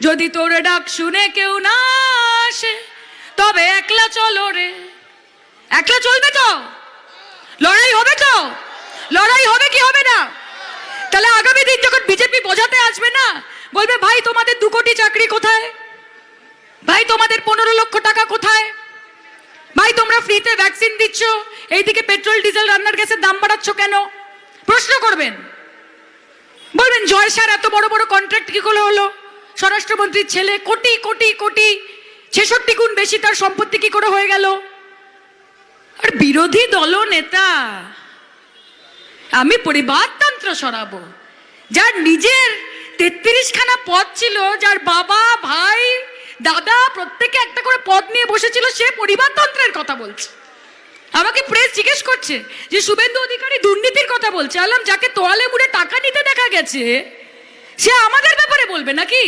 যদি তোর ডাক শুনে কেউ না আসে তবে একলা চলো রে। একলা চলবে তো? লড়াই হবে তো? লড়াই হবে কি হবে না? তাহলে আগামী দিন যখন বিজেপি বোঝাতে আসবে না, বলবে ভাই তোমাদের 2 কোটি চাকরি কোথায়, ভাই তোমাদের 15 লক্ষ টাকা কোথায়, ভাই তোমরা ফ্রিতে ভ্যাকসিন দিচ্ছ, এইদিকে পেট্রোল ডিজেল রান্নার গ্যাসের দাম বাড়াচ্ছ কেন? প্রশ্ন করবেন। বলবেন জয় স্যার এত বড় বড় কন্ট্রাক্ট কি করে হলো? স্বরাষ্ট্রমন্ত্রীর ছেলে কোটি কোটি কোটি 66 গুণ বেশি তার সম্পত্তি কি করে হয়ে গেল? আর বিরোধী দল নেতা আমি পরিবারতন্ত্র সরাবো, যার নিজের 33খানা পদ ছিল, যার বাবা ভাই দাদা প্রত্যেকে একটা করে পদ নিয়ে বসেছিল, সে পরিবারতন্ত্রের কথা বলছে। আমাকে প্রেস জিজ্ঞেস করছে যে শুভেন্দু অধিকারী দুর্নীতির কথা বলছে। আলাম যাকে তোয়ালে মুড়ে টাকা নিতে দেখা গেছে সে আমাদের ব্যাপারে বলবে নাকি?